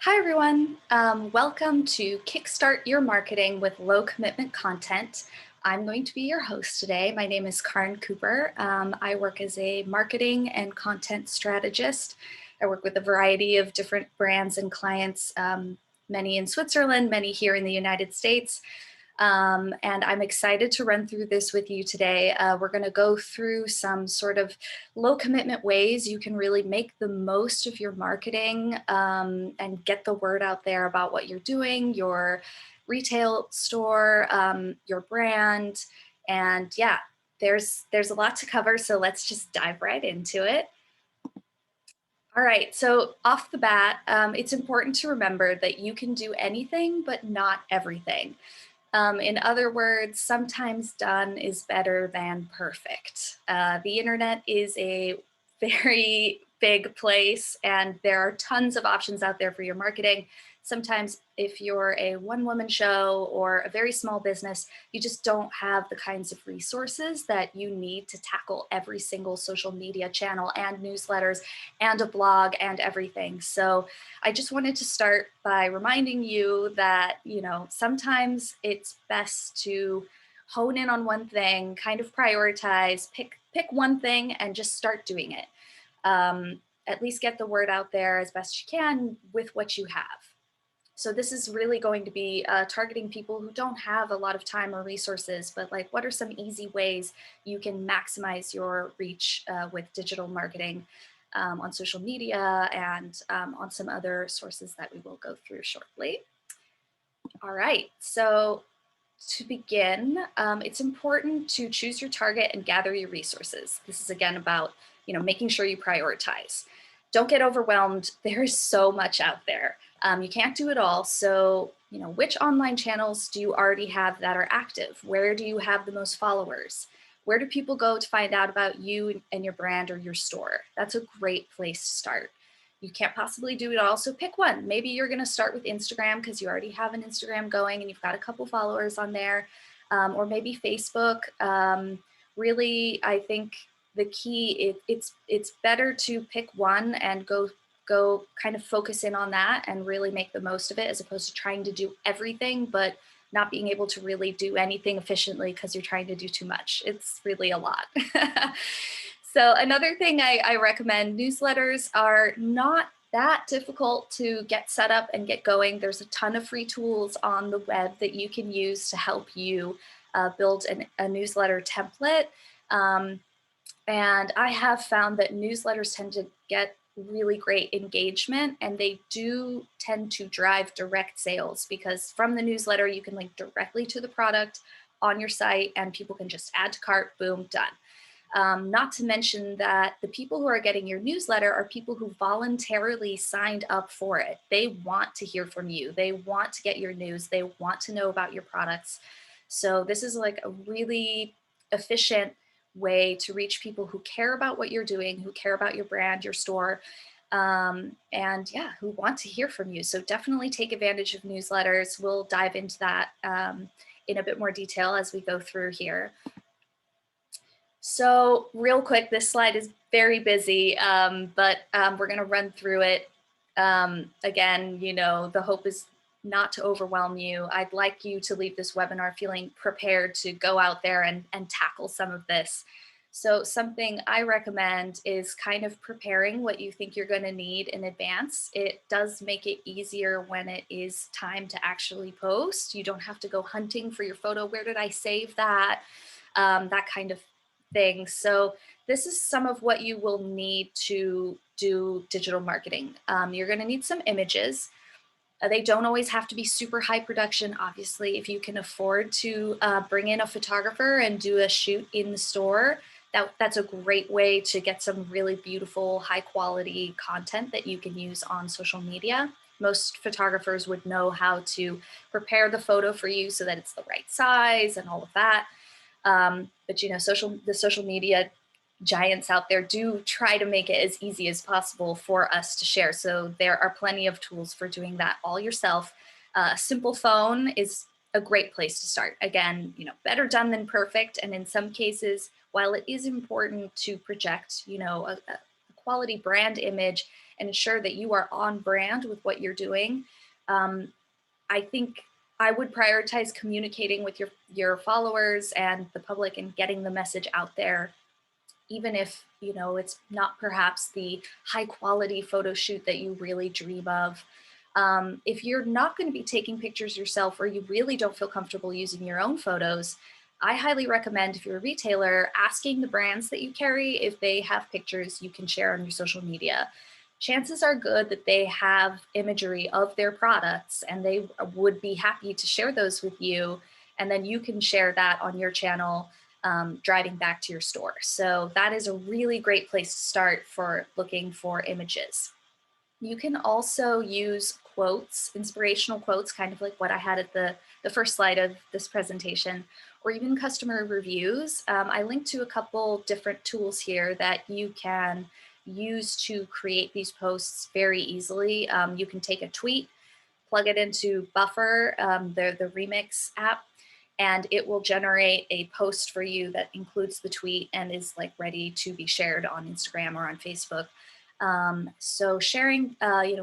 Hi everyone, welcome to Kickstart Your Marketing with Low Commitment Content. I'm going to be your host today. My name is Karin Cooper. I work as a marketing and content strategist. I work with a variety of different brands and clients, many in Switzerland, many here in the United States. And I'm excited to run through this with you today. We're going to go through some sort of low commitment ways you can really make the most of your marketing and get the word out there about what you're doing, your retail store, your brand. And yeah, there's a lot to cover. So let's just dive right into it. All right, so off the bat, it's important to remember that you can do anything, but not everything. In other words, sometimes done is better than perfect. The internet is a very big place and there are tons of options out there for your marketing. Sometimes if you're a one-woman show or a very small business, you just don't have the kinds of resources that you need to tackle every single social media channel and newsletters and a blog and everything. So I just wanted to start by reminding you that, sometimes it's best to hone in on one thing, kind of prioritize, pick one thing and just start doing it. At least get the word out there as best you can with what you have. So this is really going to be targeting people who don't have a lot of time or resources, but like what are some easy ways you can maximize your reach with digital marketing on social media and on some other sources that we will go through shortly. All right, so to begin, it's important to choose your target and gather your resources. This is again about, making sure you prioritize. Don't get overwhelmed. There is so much out there. You can't do it all. So, which online channels do you already have that are active? Where do you have the most followers? Where do people go to find out about you and your brand or your store? That's a great place to start. You can't possibly do it all, so pick one. Maybe you're going to start with Instagram because you already have an Instagram going and you've got a couple followers on there, or maybe Facebook. Really, I think the key it's better to pick one and go kind of focus in on that and really make the most of it, as opposed to trying to do everything but not being able to really do anything efficiently because you're trying to do too much. It's really a lot. So another thing I recommend, newsletters are not that difficult to get set up and get going. There's a ton of free tools on the web that you can use to help you build a newsletter template. And I have found that newsletters tend to get really great engagement, and they do tend to drive direct sales because from the newsletter, you can link directly to the product on your site and people can just add to cart, boom, done. Not to mention that the people who are getting your newsletter are people who voluntarily signed up for it. They want to hear from you. They want to get your news. They want to know about your products. So this is like a really efficient way to reach people who care about what you're doing, who care about your brand, your store, and yeah, who want to hear from you. So definitely take advantage of newsletters. We'll dive into that in a bit more detail as we go through here. So real quick, this slide is very busy, but we're going to run through it. Again, the hope is not to overwhelm you. I'd like you to leave this webinar feeling prepared to go out there and tackle some of this. So something I recommend is kind of preparing what you think you're going to need in advance. It does make it easier when it is time to actually post. You don't have to go hunting for your photo. Where did I save that? That kind of thing. So this is some of what you will need to do digital marketing. You're going to need some images. They don't always have to be super high production. Obviously, if you can afford to bring in a photographer and do a shoot in the store, that's a great way to get some really beautiful, high quality content that you can use on social media. Most photographers would know how to prepare the photo for you so that it's the right size and all of that. But the social media giants out there do try to make it as easy as possible for us to share. So there are plenty of tools for doing that all yourself. A simple phone is a great place to start. Again, better done than perfect. And in some cases, while it is important to project, a quality brand image, and ensure that you are on brand with what you're doing, I think I would prioritize communicating with your followers and the public and getting the message out there, even if, it's not perhaps the high quality photo shoot that you really dream of. If you're not going to be taking pictures yourself, or you really don't feel comfortable using your own photos, I highly recommend, if you're a retailer, asking the brands that you carry if they have pictures you can share on your social media. Chances are good that they have imagery of their products and they would be happy to share those with you. And then you can share that on your channel, driving back to your store. So that is a really great place to start for looking for images. You can also use quotes, inspirational quotes, kind of like what I had at the first slide of this presentation, or even customer reviews. I linked to a couple different tools here that you can use to create these posts very easily. You can take a tweet, plug it into Buffer, the Remix app, and it will generate a post for you that includes the tweet and is like ready to be shared on Instagram or on Facebook. So sharing,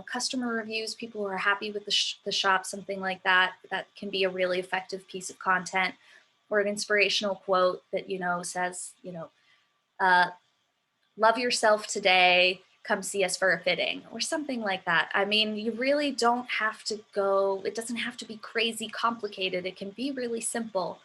customer reviews, people who are happy with the shop, something like that, that can be a really effective piece of content, or an inspirational quote that, says, love yourself today, come see us for a fitting, or something like that. I mean, you really don't have to go, it doesn't have to be crazy complicated. It can be really simple.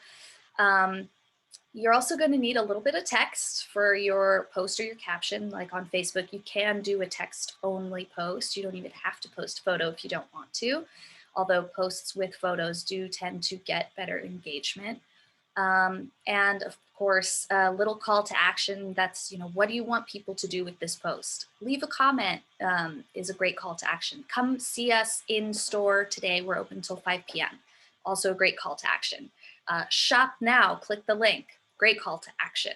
You're also going to need a little bit of text for your post or your caption. Like on Facebook, you can do a text only post. You don't even have to post a photo if you don't want to, although posts with photos do tend to get better engagement. And of course, a little call to action. That's, what do you want people to do with this post? Leave a comment is a great call to action. Come see us in store today. We're open until 5 p.m. Also a great call to action. Shop now, click the link. Great call to action.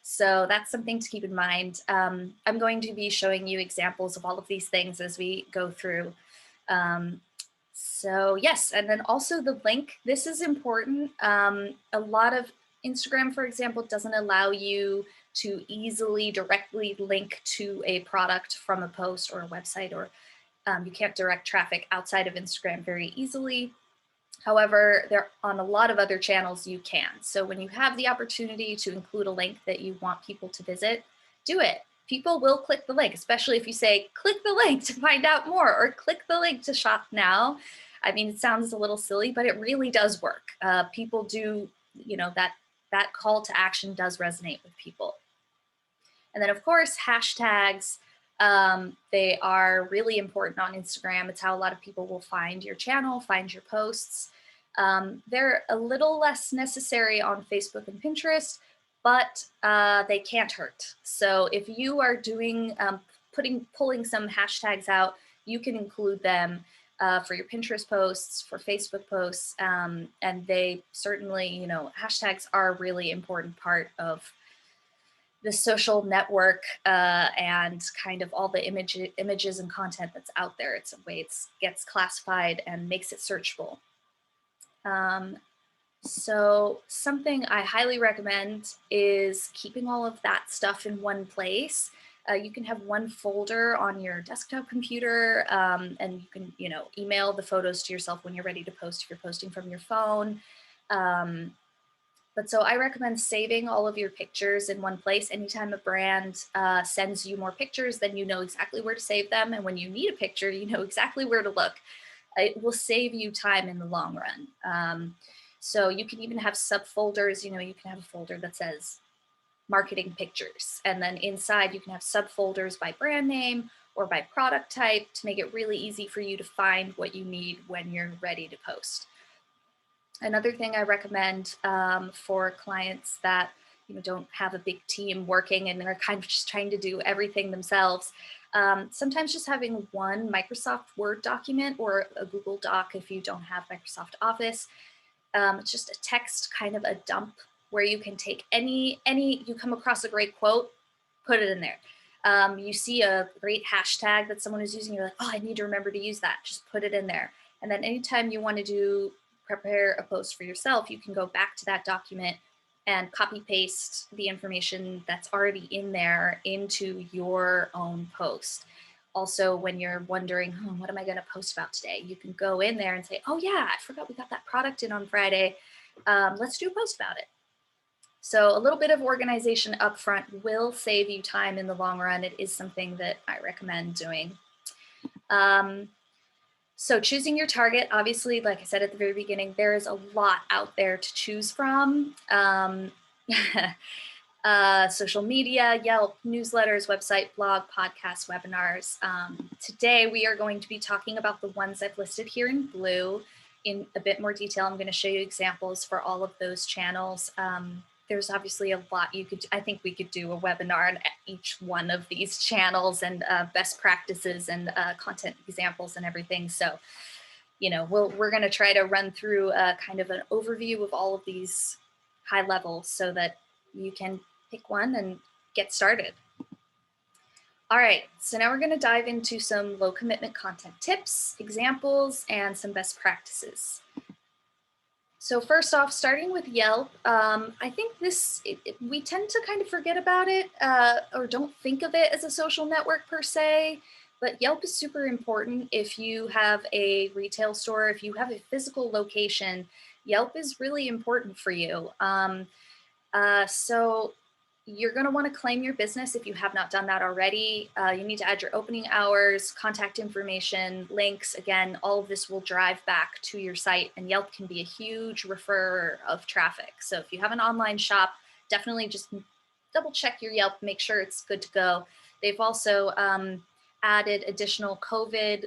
So that's something to keep in mind. I'm going to be showing you examples of all of these things as we go through. So yes, and then also the link, this is important. A lot of Instagram, for example, doesn't allow you to easily directly link to a product from a post or a website, or you can't direct traffic outside of Instagram very easily. However, there on a lot of other channels you can. So when you have the opportunity to include a link that you want people to visit, do it. People will click the link, especially if you say, click the link to find out more, or click the link to shop now. I mean, it sounds a little silly, but it really does work. People do, that call to action does resonate with people. And then of course, hashtags, they are really important on Instagram. It's how a lot of people will find your channel, find your posts. They're a little less necessary on Facebook and Pinterest, but they can't hurt. So if you are doing, pulling some hashtags out, you can include them for your Pinterest posts, for Facebook posts, and they certainly, hashtags are a really important part of the social network and kind of all the images and content that's out there. It's a way it gets classified and makes it searchable. So something I highly recommend is keeping all of that stuff in one place. You can have one folder on your desktop computer, and you can, email the photos to yourself when you're ready to post if you're posting from your phone. But so I recommend saving all of your pictures in one place. Anytime a brand sends you more pictures, then you know exactly where to save them. And when you need a picture, you know exactly where to look. It will save you time in the long run. So you can even have subfolders. You can have a folder that says marketing pictures. And then inside you can have subfolders by brand name or by product type to make it really easy for you to find what you need when you're ready to post. Another thing I recommend for clients that don't have a big team working and are kind of just trying to do everything themselves, sometimes just having one Microsoft Word document or a Google Doc if you don't have Microsoft Office. It's just a text, kind of a dump, where you can take any you come across a great quote, put it in there. You see a great hashtag that someone is using, you're like, oh, I need to remember to use that. Just put it in there. And then anytime you want to prepare a post for yourself, you can go back to that document and copy paste the information that's already in there into your own post. Also, when you're wondering, what am I going to post about today? You can go in there and say, oh yeah, I forgot we got that product in on Friday. Let's do a post about it. So a little bit of organization up front will save you time in the long run. It is something that I recommend doing. So choosing your target, obviously, like I said at the very beginning, there is a lot out there to choose from. Social media, Yelp, newsletters, website, blog, podcasts, webinars. Today, we are going to be talking about the ones I've listed here in blue in a bit more detail. I'm going to show you examples for all of those channels. There's obviously a lot you could, I think we could do a webinar on each one of these channels and best practices and content examples and everything. So, you know, we're going to try to run through kind of an overview of all of these high levels so that you can pick one and get started. All right, so now we're going to dive into some low commitment content tips, examples, and some best practices. So first off, starting with Yelp, I think we tend to kind of forget about it or don't think of it as a social network per se, but Yelp is super important if you have a retail store, if you have a physical location, Yelp is really important for you. So you're going to want to claim your business if you have not done that already. You need to add your opening hours, contact information, links. Again, all of this will drive back to your site, and Yelp can be a huge referrer of traffic. So if you have an online shop, definitely just double check your Yelp, make sure it's good to go. They've also added additional COVID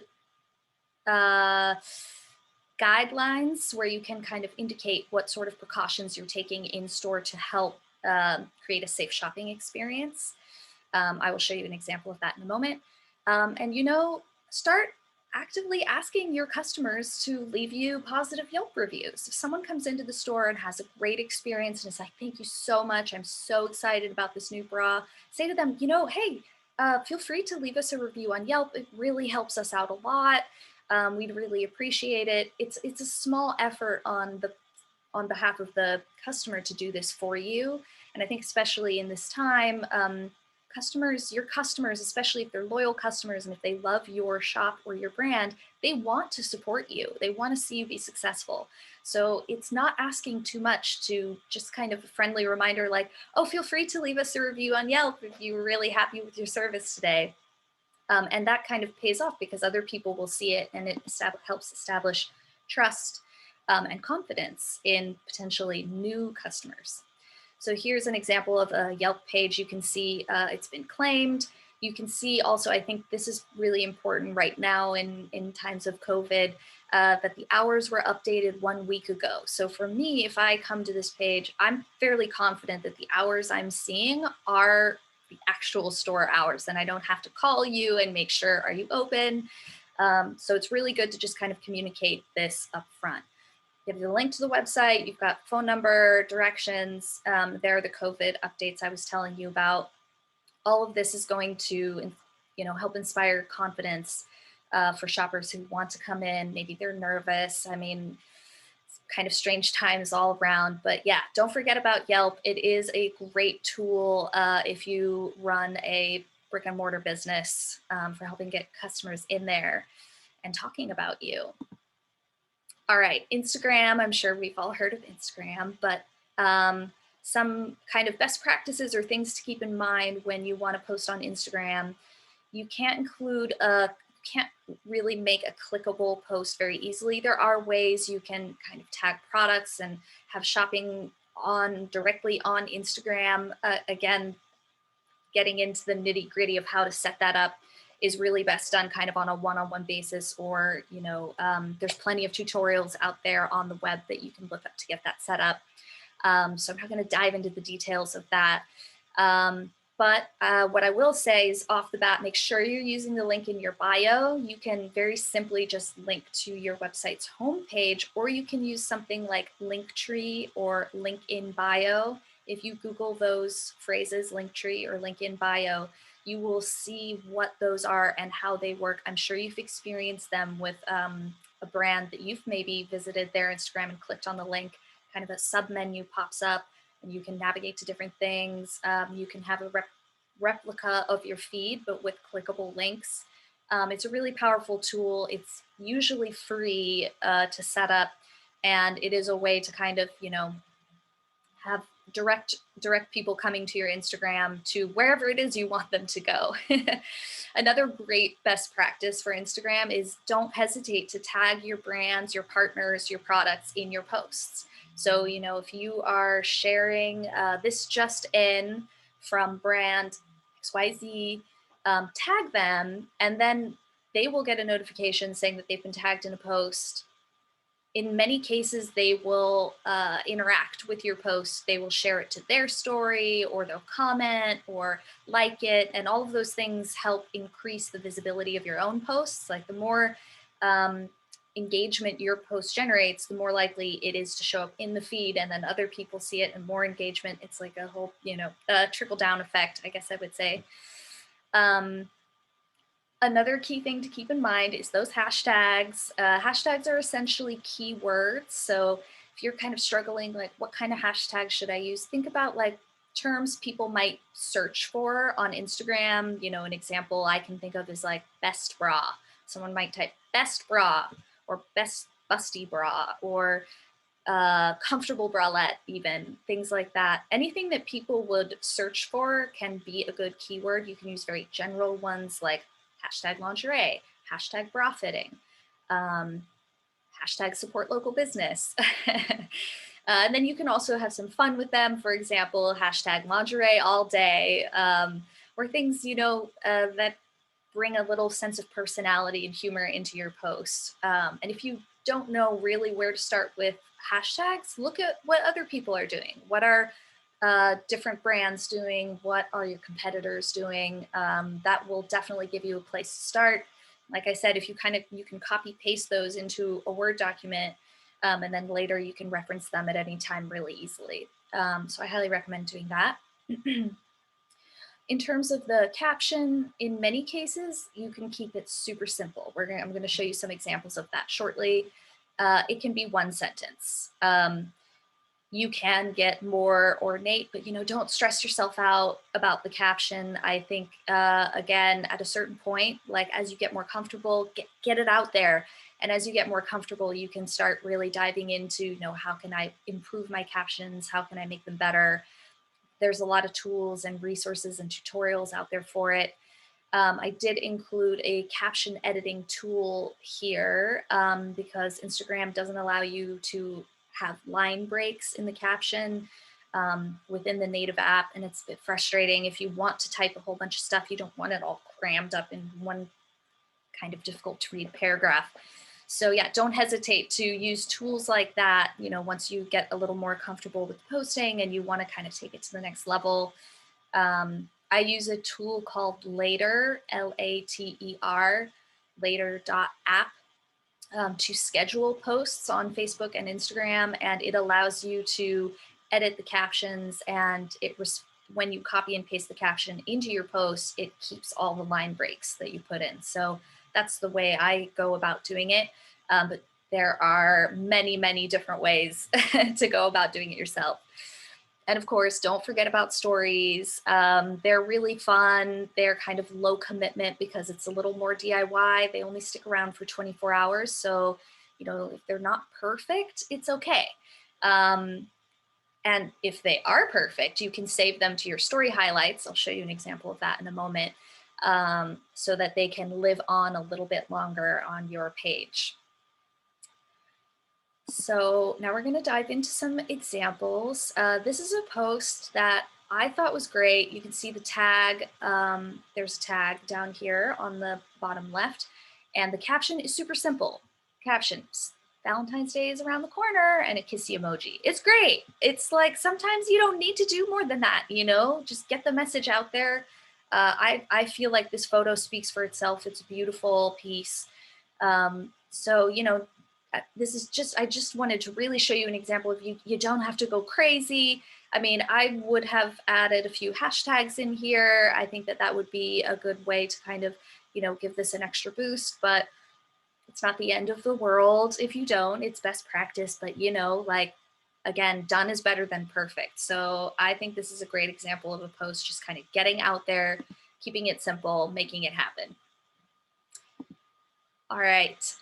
guidelines where you can kind of indicate what sort of precautions you're taking in store to help create a safe shopping experience. I will show you an example of that in a moment. And, you know, start actively asking your customers to leave you positive Yelp reviews. If someone comes into the store and has a great experience and is like, thank you so much, I'm so excited about this new bra, say to them, you know, hey, feel free to leave us a review on Yelp. It really helps us out a lot. We'd really appreciate it. It's a small effort on behalf of the customer to do this for you. And I think especially in this time, your customers, especially if they're loyal customers and if they love your shop or your brand, they want to support you. They want to see you be successful. So it's not asking too much to just kind of a friendly reminder like, oh, feel free to leave us a review on Yelp if you were really happy with your service today. And that kind of pays off because other people will see it and it helps establish trust and confidence in potentially new customers. So here's an example of a Yelp page. You can see it's been claimed. You can see also, I think this is really important right now in times of COVID, that the hours were updated 1 week ago. So for me, if I come to this page, I'm fairly confident that the hours I'm seeing are the actual store hours, and I don't have to call you and make sure, are you open? So it's really good to just kind of communicate this up front. You have the link to the website, you've got phone number, directions, there are the COVID updates I was telling you about. All of this is going to, you know, help inspire confidence for shoppers who want to come in. Maybe they're nervous. I mean, it's kind of strange times all around, but yeah, don't forget about Yelp. It is a great tool if you run a brick and mortar business for helping get customers in there and talking about you. All right, Instagram, I'm sure we've all heard of Instagram, but some kind of best practices or things to keep in mind when you want to post on Instagram. You can't really make a clickable post very easily. There are ways you can kind of tag products and have shopping directly on Instagram. Again, getting into the nitty gritty of how to set that up is really best done kind of on a one-on-one basis, or, you know, there's plenty of tutorials out there on the web that you can look up to get that set up. So I'm not going to dive into the details of that. But what I will say is off the bat, make sure you're using the link in your bio. You can very simply just link to your website's homepage, or you can use something like Linktree or link in bio. If you Google those phrases, Linktree or link in bio, you will see what those are and how they work. I'm sure you've experienced them with a brand that you've maybe visited their Instagram and clicked on the link, kind of a sub menu pops up and you can navigate to different things. You can have a replica of your feed, but with clickable links. It's a really powerful tool. It's usually free to set up, and it is a way to kind of, have direct people coming to your Instagram to wherever it is you want them to go. Another great best practice for Instagram is don't hesitate to tag your brands, your partners, your products in your posts. So, if you are sharing this just in from brand XYZ, tag them, and then they will get a notification saying that they've been tagged in a post. In many cases, they will interact with your post. They will share it to their story, or they'll comment or like it. And all of those things help increase the visibility of your own posts. Like the more engagement your post generates, the more likely it is to show up in the feed, and then other people see it, and more engagement. It's like a whole, trickle down effect, I guess I would say. Another key thing to keep in mind is those hashtags. Hashtags are essentially keywords. So if you're kind of struggling, like what kind of hashtag should I use? Think about like terms people might search for on Instagram. An example I can think of is like best bra. Someone might type best bra or best busty bra or comfortable bralette, even things like that. Anything that people would search for can be a good keyword. You can use very general ones like hashtag lingerie, hashtag bra fitting, hashtag support local business. And then you can also have some fun with them. For example, hashtag lingerie all day, or things, that bring a little sense of personality and humor into your post. And if you don't know really where to start with hashtags, look at what other people are doing. What are different brands doing? What are your competitors doing? That will definitely give you a place to start. Like I said, if you can copy paste those into a Word document, and then later you can reference them at any time really easily. So I highly recommend doing that. In terms of the caption, in many cases, you can keep it super simple. I'm going to show you some examples of that shortly. It can be one sentence. You can get more ornate, but don't stress yourself out about the caption. I think, again, at a certain point, like as you get more comfortable, get it out there. And as you get more comfortable, you can start really diving into, how can I improve my captions? How can I make them better? There's a lot of tools and resources and tutorials out there for it. I did include a caption editing tool here because Instagram doesn't allow you to have line breaks in the caption within the native app, and it's a bit frustrating. If you want to type a whole bunch of stuff, you don't want it all crammed up in one kind of difficult to read paragraph. So yeah, don't hesitate to use tools like that, once you get a little more comfortable with posting and you want to kind of take it to the next level. I use a tool called Later, Later, later.app, to schedule posts on Facebook and Instagram, and it allows you to edit the captions, and when you copy and paste the caption into your post, it keeps all the line breaks that you put in. So that's the way I go about doing it. But there are many, many different ways to go about doing it yourself. And of course, don't forget about stories. They're really fun. They're kind of low commitment because it's a little more DIY. They only stick around for 24 hours. So, if they're not perfect, it's okay. And if they are perfect, you can save them to your story highlights. I'll show you an example of that in a moment, so that they can live on a little bit longer on your page. So now we're going to dive into some examples. This is a post that I thought was great. You can see the tag. There's a tag down here on the bottom left, and the caption is super simple. Captions: Valentine's Day is around the corner, and a kissy emoji. It's great. It's like sometimes you don't need to do more than that, just get the message out there. I feel like this photo speaks for itself. It's a beautiful piece. So, I just wanted to really show you an example of you don't have to go crazy. I mean, I would have added a few hashtags in here. I think that would be a good way to kind of, give this an extra boost, but it's not the end of the world if you don't. It's best practice, but again, done is better than perfect. So I think this is a great example of a post just kind of getting out there, keeping it simple, making it happen. All right.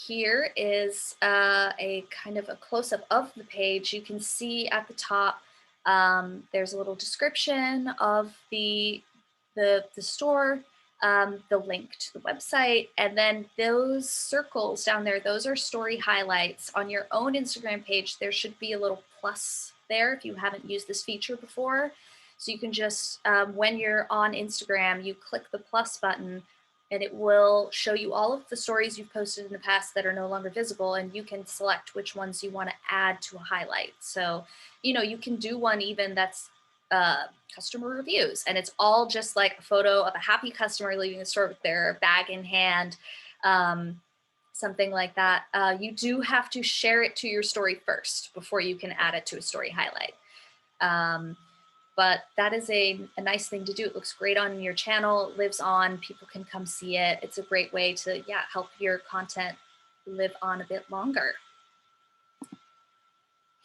Here is a kind of a close-up of the page. You can see at the top, there's a little description of the store, the link to the website, and then those circles down there, those are story highlights. On your own Instagram page, there should be a little plus there if you haven't used this feature before. So you can just, when you're on Instagram, you click the plus button and it will show you all of the stories you've posted in the past that are no longer visible, and you can select which ones you want to add to a highlight. So, you can do one even that's customer reviews, and it's all just like a photo of a happy customer leaving the store with their bag in hand, something like that. You do have to share it to your story first before you can add it to a story highlight. But that is a nice thing to do. It looks great on your channel, it lives on, people can come see it. It's a great way to, help your content live on a bit longer.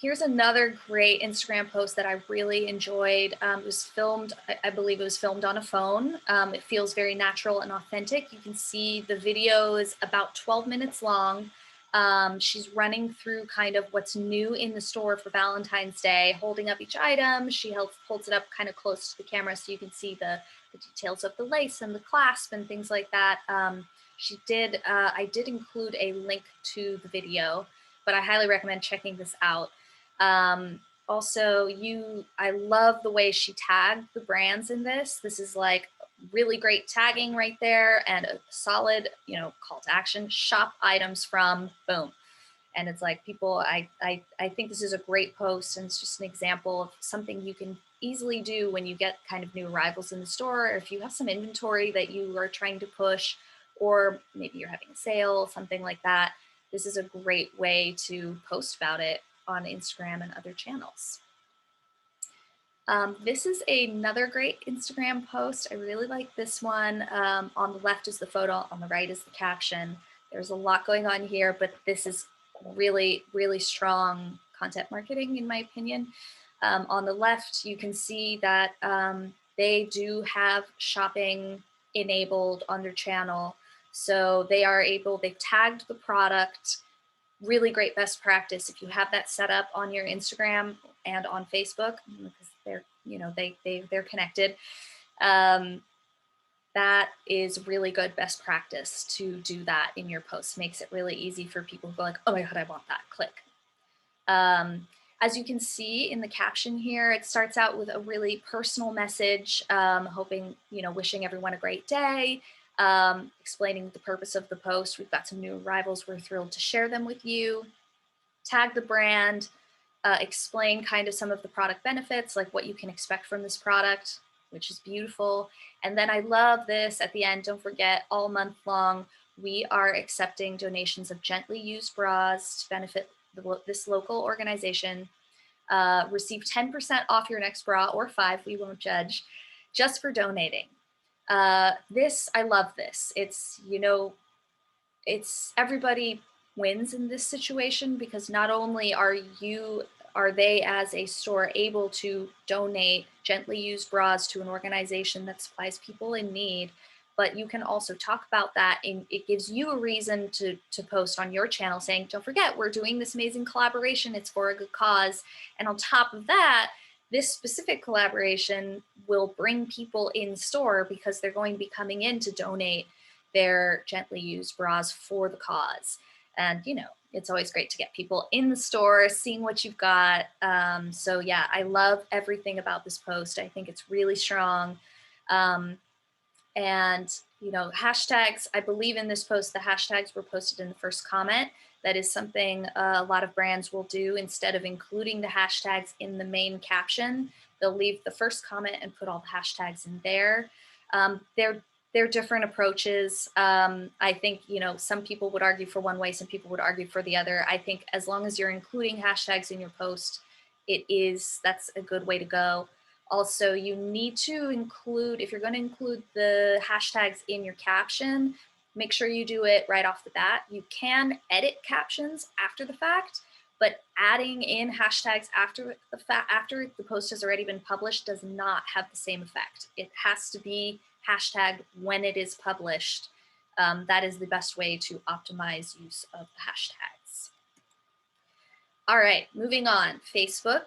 Here's another great Instagram post that I really enjoyed. It was filmed, I believe it was filmed on a phone. It feels very natural and authentic. You can see the video is about 12 minutes long. She's running through kind of what's new in the store for Valentine's Day, holding up each item. She holds it up kind of close to the camera so you can see the details of the lace and the clasp and things like that. I did include a link to the video, but I highly recommend checking this out. Also, I love the way she tagged the brands in this. This is like really great tagging right there and a solid, call to action, shop items from, boom. And it's like I think this is a great post, and it's just an example of something you can easily do when you get kind of new arrivals in the store, or if you have some inventory that you are trying to push, or maybe you're having a sale, something like that. This is a great way to post about it on Instagram and other channels. This is another great Instagram post. I really like this one. On the left is the photo, on the right is the caption. There's a lot going on here, but this is really, really strong content marketing in my opinion. On the left, you can see that they do have shopping enabled on their channel. So they've tagged the product. Really great best practice if you have that set up on your Instagram and on Facebook, because they're connected. That is really good best practice to do that in your posts. Makes it really easy for people who go like, oh my God, I want that, click. As you can see in the caption here, it starts out with a really personal message, wishing everyone a great day, explaining the purpose of the post. We've got some new arrivals. We're thrilled to share them with you. Tag the brand, explain kind of some of the product benefits, like what you can expect from this product, which is beautiful. And then I love this at the end, don't forget, all month long, we are accepting donations of gently used bras to benefit this local organization. Receive 10% off your next bra, or 5, we won't judge, just for donating. I love this. It's everybody wins in this situation, because not only are they as a store able to donate gently used bras to an organization that supplies people in need, but you can also talk about that, and it gives you a reason to post on your channel saying, don't forget, we're doing this amazing collaboration, it's for a good cause. And on top of that, this specific collaboration will bring people in store because they're going to be coming in to donate their gently used bras for the cause. And it's always great to get people in the store, seeing what you've got. So yeah, I love everything about this post. I think it's really strong. And hashtags, I believe in this post, the hashtags were posted in the first comment. That is something a lot of brands will do. Instead of including the hashtags in the main caption, they'll leave the first comment and put all the hashtags in there. They're different approaches. I think, some people would argue for one way, some people would argue for the other. I think as long as you're including hashtags in your post, that's a good way to go. Also, you need to include, if you're going to include the hashtags in your caption, make sure you do it right off the bat. You can edit captions after the fact, but adding in hashtags after the post has already been published does not have the same effect. It has to be hashtagged when it is published. that is the best way to optimize use of the hashtags. All right, moving on. Facebook.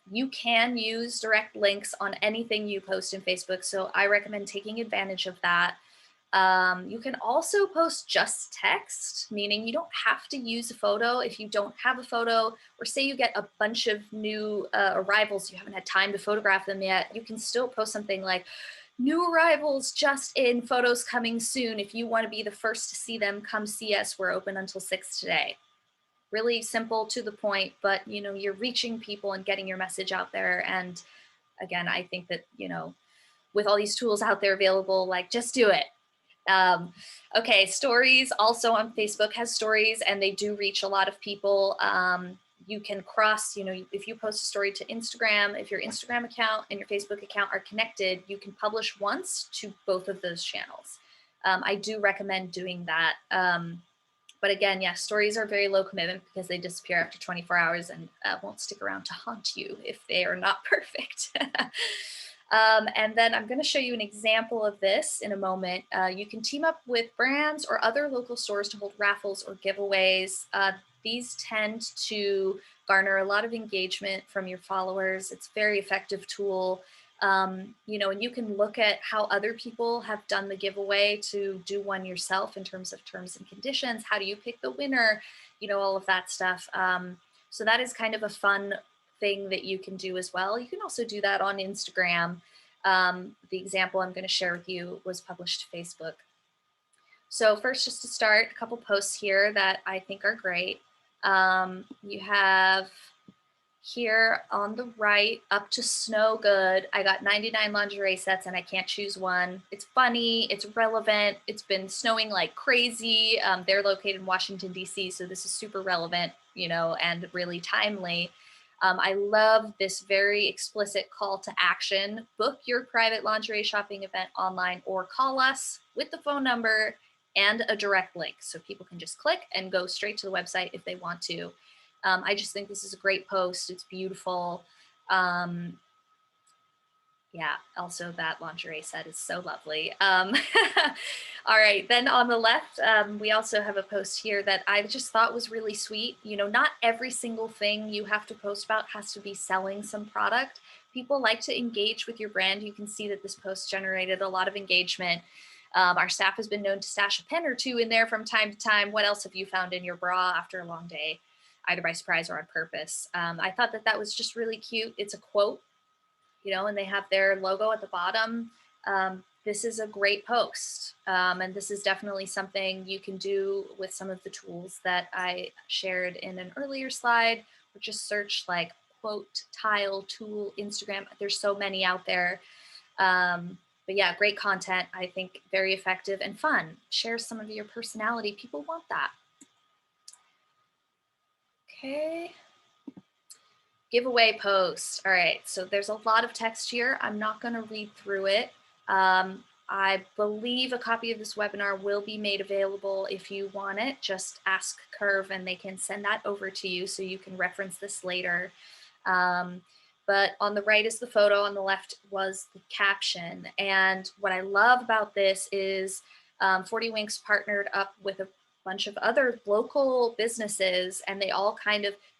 You can use direct links on anything you post in Facebook, so I recommend taking advantage of that. You can also post just text, meaning you don't have to use a photo if you don't have a photo, or say you get a bunch of new arrivals, you haven't had time to photograph them yet, you can still post something like, new arrivals just in, photos coming soon. If you want to be the first to see them, come see us. We're open until 6 today. Really simple, to the point, but you're reaching people and getting your message out there. And again, I think that, with all these tools out there available, like, just do it. Okay, stories also on Facebook has stories, and they do reach a lot of people. You can cross, if you post a story to Instagram, if your Instagram account and your Facebook account are connected, you can publish once to both of those channels. I do recommend doing that. But again, yeah, stories are very low commitment because they disappear after 24 hours and won't stick around to haunt you if they are not perfect. And then I'm going to show you an example of this in a moment. You can team up with brands or other local stores to hold raffles or giveaways. These tend to garner a lot of engagement from your followers. It's a very effective tool. And you can look at how other people have done the giveaway to do one yourself in terms of terms and conditions. How do you pick the winner? All of that stuff. So that is kind of a fun thing that you can do as well. You can also do that on Instagram. The example I'm going to share with you was published to Facebook. So first, just to start, a couple posts here that I think are great. You have here on the right, up to snow good. I got 99 lingerie sets and I can't choose one. It's funny, it's relevant. It's been snowing like crazy. They're located in Washington, D.C., so this is super relevant, and really timely. I love this very explicit call to action. Book your private lingerie shopping event online or call us with the phone number and a direct link. So people can just click and go straight to the website if they want to. I just think this is a great post. It's beautiful. Yeah, also that lingerie set is so lovely. All right, then on the left, we also have a post here that I just thought was really sweet. Not every single thing you have to post about has to be selling some product. People like to engage with your brand. You can see that this post generated a lot of engagement. Our staff has been known to stash a pen or two in there from time to time. What else have you found in your bra after a long day, either by surprise or on purpose? I thought that that was just really cute. It's a quote, and they have their logo at the bottom. This is a great post. And this is definitely something you can do with some of the tools that I shared in an earlier slide, or just search like quote tile tool Instagram. There's so many out there. But yeah, great content. I think very effective and fun. Share some of your personality. People want that. Okay. Giveaway post. All right, so there's a lot of text here. I'm not going to read through it. I believe a copy of this webinar will be made available if you want it. Just ask Curve and they can send that over to you so you can reference this later. But on the right is the photo, on the left was the caption. And what I love about this is 40 Winks partnered up with a bunch of other local businesses, and they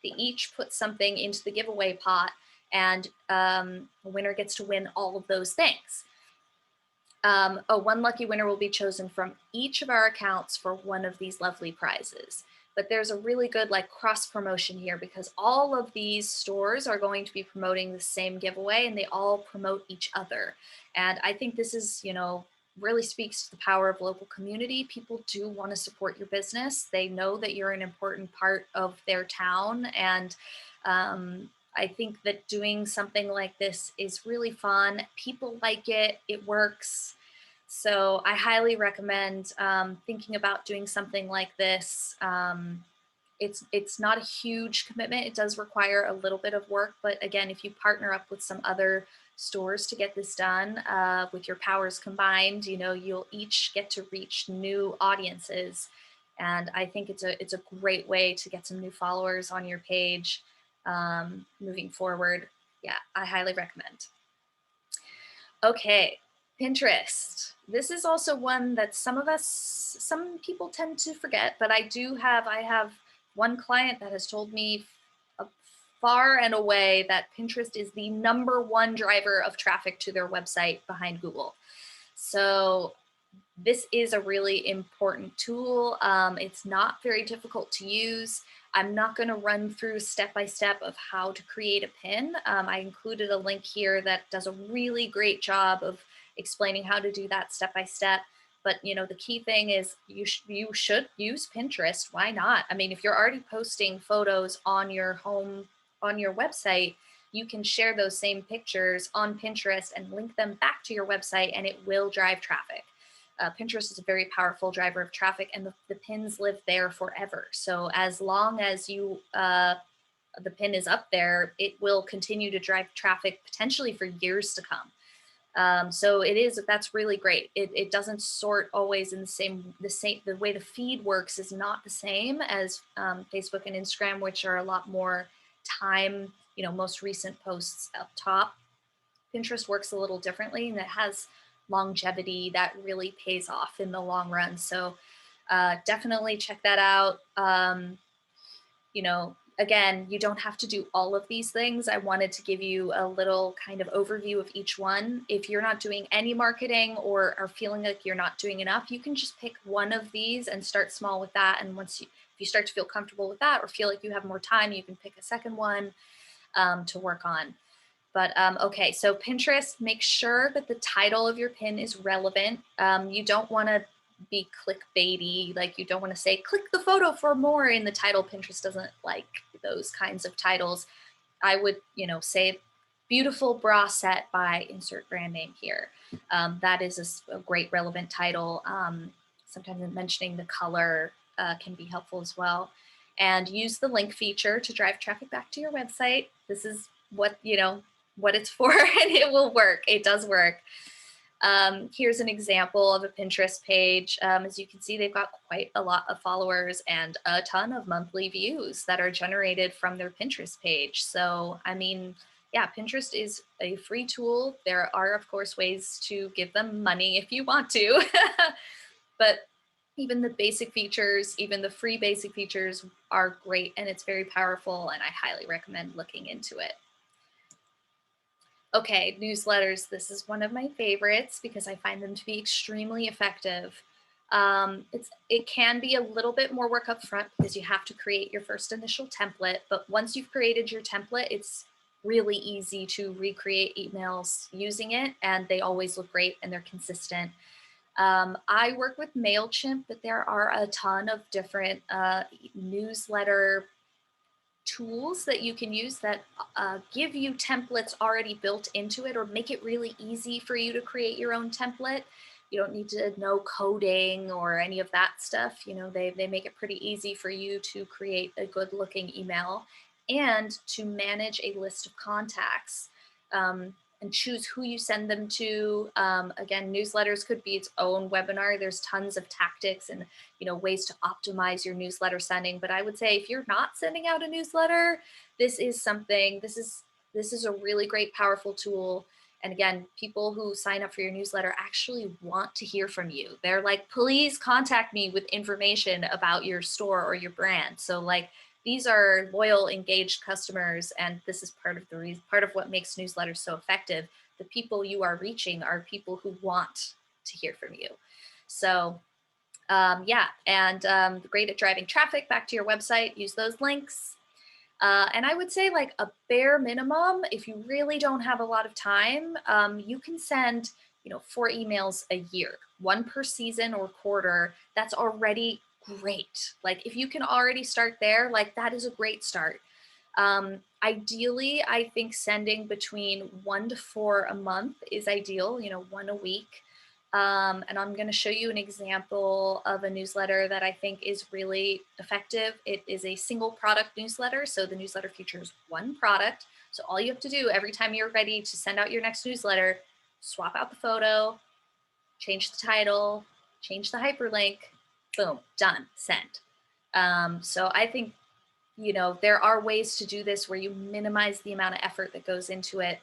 each put something into the giveaway pot, and the winner gets to win all of those things. One lucky winner will be chosen from each of our accounts for one of these lovely prizes. But there's a really good cross promotion here, because all of these stores are going to be promoting the same giveaway, and they all promote each other. And I think this is, really speaks to the power of local community. People do want to support your business. They know that you're an important part of their town. And I think that doing something like this is really fun. People like it, it works. So I highly recommend thinking about doing something like this. It's not a huge commitment. It does require a little bit of work, but again, if you partner up with some other stores to get this done, with your powers combined, you'll each get to reach new audiences. And I think it's a great way to get some new followers on your page moving forward. Yeah, I highly recommend. Okay, Pinterest. This is also one that some people tend to forget, but I have one client that has told me far and away that Pinterest is the #1 driver of traffic to their website behind Google. So this is a really important tool. It's not very difficult to use. I'm not going to run through step by step of how to create a pin. I included a link here that does a really great job of explaining how to do that step by step. But the key thing is you should use Pinterest. Why not? I mean, if you're already posting photos on your website, you can share those same pictures on Pinterest and link them back to your website, and it will drive traffic. Pinterest is a very powerful driver of traffic, and the pins live there forever. So as long as the pin is up there, it will continue to drive traffic potentially for years to come. So that's really great. It doesn't sort always in the way the feed works is not the same as Facebook and Instagram, which are a lot more time, most recent posts up top. Pinterest works a little differently, and it has longevity that really pays off in the long run. So definitely check that out. Again, you don't have to do all of these things. I wanted to give you a little kind of overview of each one. If you're not doing any marketing or are feeling like you're not doing enough, you can just pick one of these and start small with that. And if you start to feel comfortable with that or feel like you have more time, you can pick a second one to work on. But okay, so Pinterest, make sure that the title of your pin is relevant. You don't want to be clickbaity, like you don't want to say, click the photo for more in the title. Pinterest doesn't like those kinds of titles. I would, say beautiful bra set by insert brand name here. That is a great relevant title. Sometimes mentioning the color can be helpful as well. And use the link feature to drive traffic back to your website. This is what it's for, and it will work. It does work. Here's an example of a Pinterest page. As you can see, they've got quite a lot of followers and a ton of monthly views that are generated from their Pinterest page. So, I mean, yeah, Pinterest is a free tool. There are, of course, ways to give them money if you want to, but even the basic features, even the free basic features are great, and it's very powerful, and I highly recommend looking into it. Okay, newsletters. This is one of my favorites because I find them to be extremely effective. It can be a little bit more work up front because you have to create your first initial template, but once you've created your template, it's really easy to recreate emails using it, and they always look great and they're consistent. I work with MailChimp, but there are a ton of different newsletter tools that you can use that give you templates already built into it or make it really easy for you to create your own template. You don't need to know coding or any of that stuff. They make it pretty easy for you to create a good looking email and to manage a list of contacts. And choose who you send them to. Again, newsletters could be its own webinar. There's tons of tactics and ways to optimize your newsletter sending. But I would say if you're not sending out a newsletter, this is a really great, powerful tool. And again, people who sign up for your newsletter actually want to hear from you. They're like, please contact me with information about your store or your brand. So these are loyal, engaged customers, and this is part of what makes newsletters so effective. The people you are reaching are people who want to hear from you. So yeah, and great at driving traffic back to your website. Use those links. And I would say a bare minimum, if you really don't have a lot of time, you can send 4 emails a year, 1 per season or quarter. That's already great. If you can already start there, that is a great start. Ideally, I think sending between 1 to 4 a month is ideal, 1 a week. And I'm going to show you an example of a newsletter that I think is really effective. It is a single product newsletter. So the newsletter features 1 product. So all you have to do every time you're ready to send out your next newsletter, swap out the photo, change the title, change the hyperlink, boom, done, send. So I think, there are ways to do this where you minimize the amount of effort that goes into it.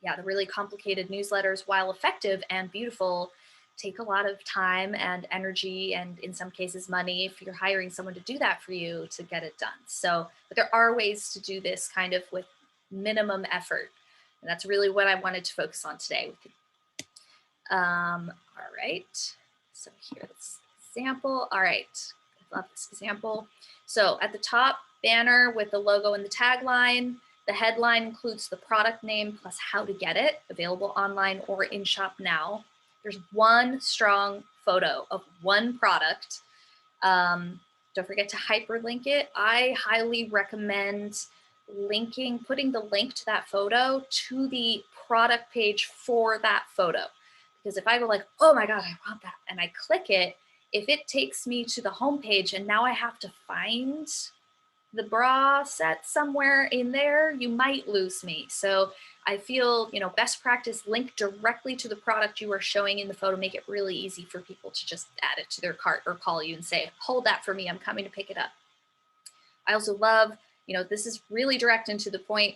yeah, the really complicated newsletters, while effective and beautiful, take a lot of time and energy, and in some cases money if you're hiring someone to do that for you to get it done. So, but there are ways to do this kind of with minimum effort. And that's really what I wanted to focus on today. All right, so here's the example. All right, I love this example. So at the top, banner with the logo and the tagline. The headline includes the product name plus how to get it, available online or in shop now. There's one strong photo of one product. Don't forget to hyperlink it. I highly recommend putting the link to that photo to the product page for that photo. Because if I go like, oh my God, I want that, and I click it, if it takes me to the home page and now I have to find the bra set somewhere in there, you might lose me. So I feel, best practice, link directly to the product you are showing in the photo, make it really easy for people to just add it to their cart or call you and say, hold that for me, I'm coming to pick it up. I also love, this is really direct and to the point,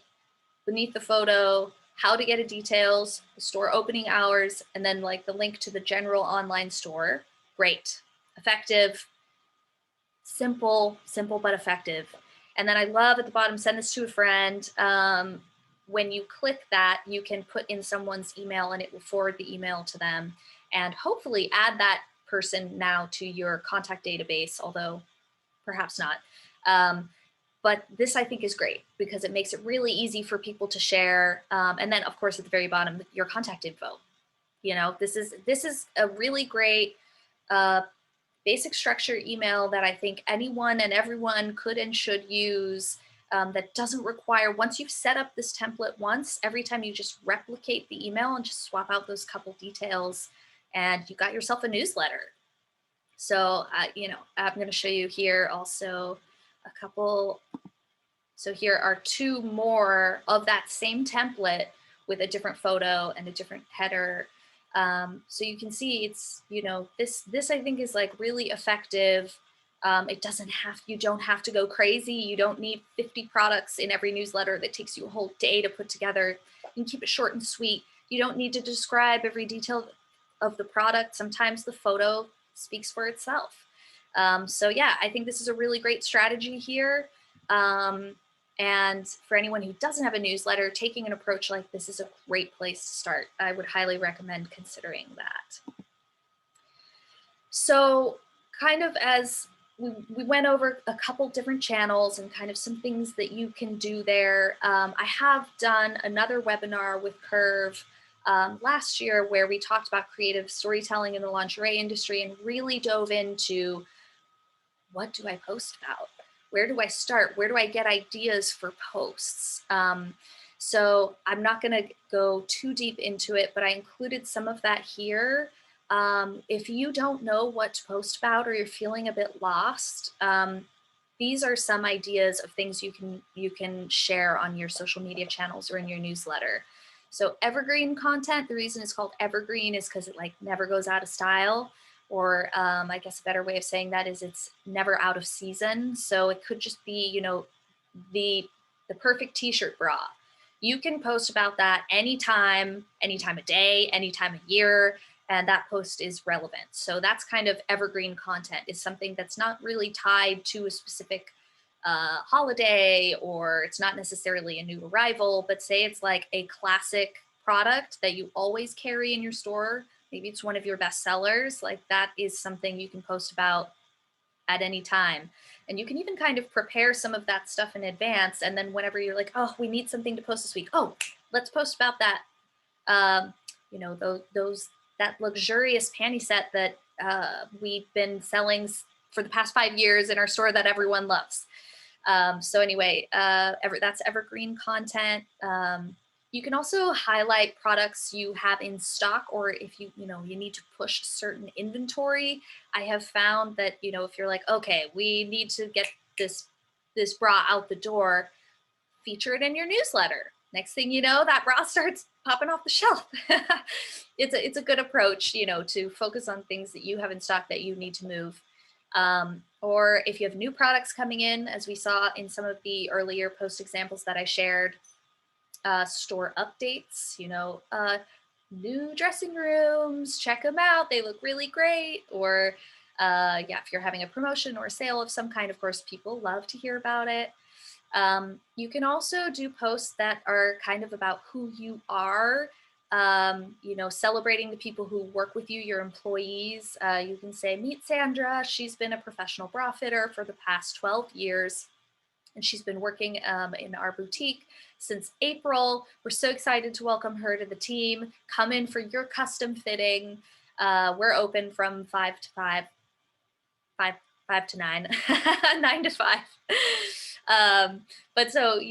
beneath the photo, how to get it details, the store opening hours, and then like the link to the general online store. Great, effective, simple but effective. And then I love at the bottom, send this to a friend. When you click that, you can put in someone's email and it will forward the email to them, and hopefully add that person now to your contact database, although perhaps not. But this I think is great because it makes it really easy for people to share. And then of course at the very bottom, your contact info. This is a really great basic structure email that I think anyone and everyone could and should use, that doesn't require, once you've set up this template once, every time you just replicate the email and just swap out those couple details and you got yourself a newsletter. So, I'm going to show you here also a couple. So here are two more of that same template with a different photo and a different header. So you can see it's, this I think is like really effective. You don't have to go crazy. You don't need 50 products in every newsletter that takes you a whole day to put together. You can keep it short and sweet. You don't need to describe every detail of the product. Sometimes the photo speaks for itself. So yeah, I think this is a really great strategy here. And for anyone who doesn't have a newsletter, taking an approach like this is a great place to start. I would highly recommend considering that. So kind of as we went over a couple different channels and kind of some things that you can do there. I have done another webinar with Curve last year where we talked about creative storytelling in the lingerie industry and really dove into what do I post about? Where do I start? Where do I get ideas for posts? So I'm not going to go too deep into it, but I included some of that here. If you don't know what to post about or you're feeling a bit lost, these are some ideas of things you can share on your social media channels or in your newsletter. So evergreen content, the reason it's called evergreen is because it like never goes out of style. Or I guess a better way of saying that is it's never out of season. So it could just be, the perfect t-shirt bra. You can post about that anytime of day, any time of year, and that post is relevant. So that's kind of evergreen content, is something that's not really tied to a specific holiday, or it's not necessarily a new arrival, but say it's like a classic product that you always carry in your store. Maybe it's one of your best sellers, like that is something you can post about at any time. And you can even kind of prepare some of that stuff in advance. And then whenever you're like, oh, we need something to post this week. Oh, let's post about that. That luxurious panty set that we've been selling for the past 5 years in our store that everyone loves. So anyway, that's evergreen content. You can also highlight products you have in stock, or if you need to push certain inventory. I have found that, if you're like, okay, we need to get this bra out the door, feature it in your newsletter. Next thing you know, that bra starts popping off the shelf. It's a good approach, to focus on things that you have in stock that you need to move. Or if you have new products coming in, as we saw in some of the earlier post examples that I shared, store updates, new dressing rooms, check them out. They look really great. Or yeah, if you're having a promotion or a sale of some kind, of course, people love to hear about it. You can also do posts that are kind of about who you are, celebrating the people who work with you, your employees. You can say, meet Sandra. She's been a professional bra fitter for the past 12 years. And she's been working in our boutique since April. We're so excited to welcome her to the team. Come in for your custom fitting. We're open from 5 to 9, 9 to 5. But so,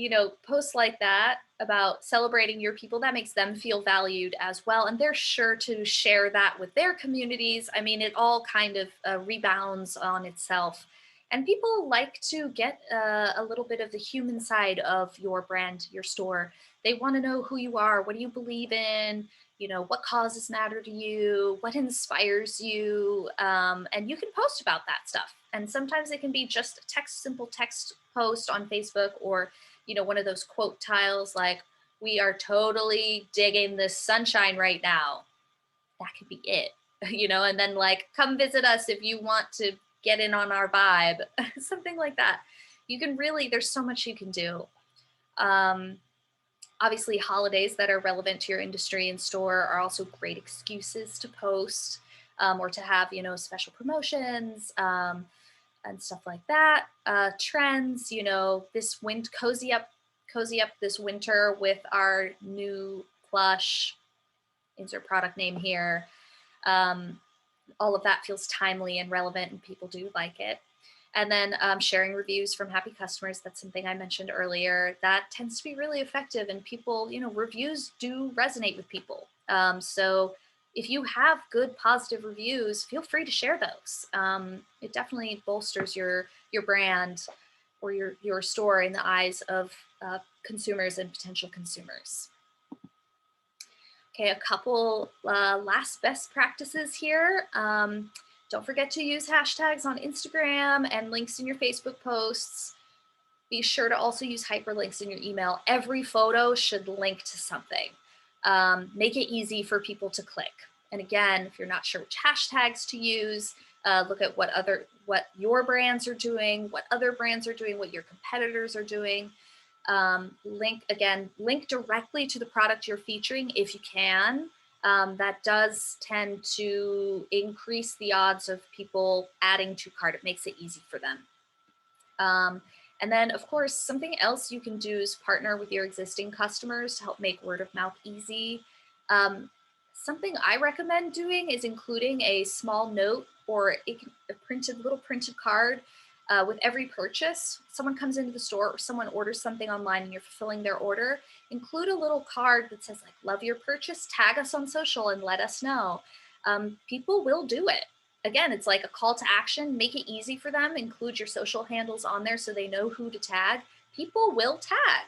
posts like that about celebrating your people, that makes them feel valued as well. And they're sure to share that with their communities. I mean, it all kind of rebounds on itself. And people like to get a little bit of the human side of your brand, your store. They want to know who you are. What do you believe in? What causes matter to you? What inspires you? And you can post about that stuff. And sometimes it can be just a simple text post on Facebook, or, one of those quote tiles like, we are totally digging this sunshine right now. That could be it, and then like, come visit us if you want to get in on our vibe, something like that. You can really, there's so much you can do. Obviously, holidays that are relevant to your industry and store are also great excuses to post, or to have, special promotions and stuff like that. Trends, this cozy up this winter with our new plush, insert product name here. All of that feels timely and relevant, and people do like it. And then sharing reviews from happy customers. That's something I mentioned earlier. That tends to be really effective, and people, reviews do resonate with people. So if you have good positive reviews, feel free to share those. It definitely bolsters your brand or your store in the eyes of consumers and potential consumers. Okay, a couple last best practices here. Don't forget to use hashtags on Instagram and links in your Facebook posts. Be sure to also use hyperlinks in your email. Every photo should link to something. Make it easy for people to click. And again, if you're not sure which hashtags to use, look at what your brands are doing, what other brands are doing, what your competitors are doing. Link directly to the product you're featuring if you can. That does tend to increase the odds of people adding to cart. It makes it easy for them. And then, of course, something else you can do is partner with your existing customers to help make word of mouth easy. Something I recommend doing is including a small note or a little printed card with every purchase. Someone comes into the store or someone orders something online and you're fulfilling their order, include a little card that says like, love your purchase, tag us on social and let us know. People will do it. Again, it's like a call to action. Make it easy for them. Include your social handles on there so they know who to tag. People will tag.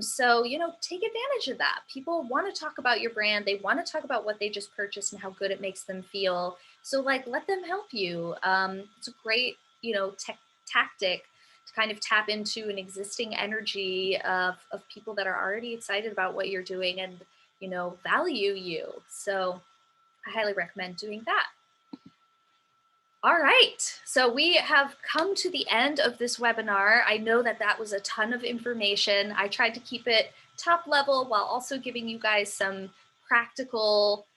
So, take advantage of that. People want to talk about your brand. They want to talk about what they just purchased and how good it makes them feel. So like, let them help you. It's a great, tactic to kind of tap into an existing energy of people that are already excited about what you're doing and, value you. So I highly recommend doing that. All right, so we have come to the end of this webinar. I know that was a ton of information. I tried to keep it top level while also giving you guys some practical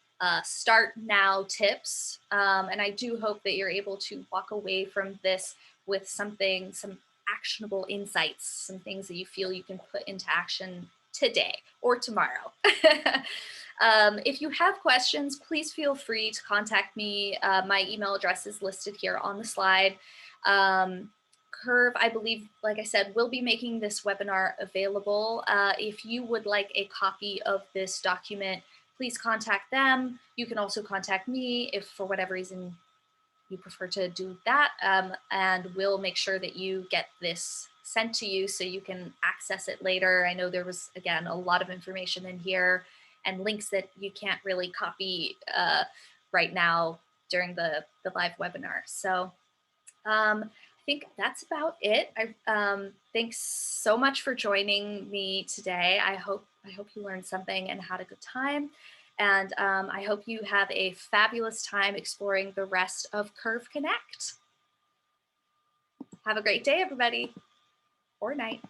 start now tips. And I do hope that you're able to walk away from this with some actionable insights, some things that you feel you can put into action today or tomorrow. If you have questions, please feel free to contact me. My email address is listed here on the slide. Curve, I believe, like I said, will be making this webinar available. If you would like a copy of this document, please contact them. You can also contact me if for whatever reason you prefer to do that, and we'll make sure that you get this sent to you so you can access it later. I know there was, again, a lot of information in here and links that you can't really copy right now during the live webinar. So I think that's about it. Thanks so much for joining me today. I hope you learned something and had a good time. And I hope you have a fabulous time exploring the rest of Curve Connect. Have a great day, everybody, or night.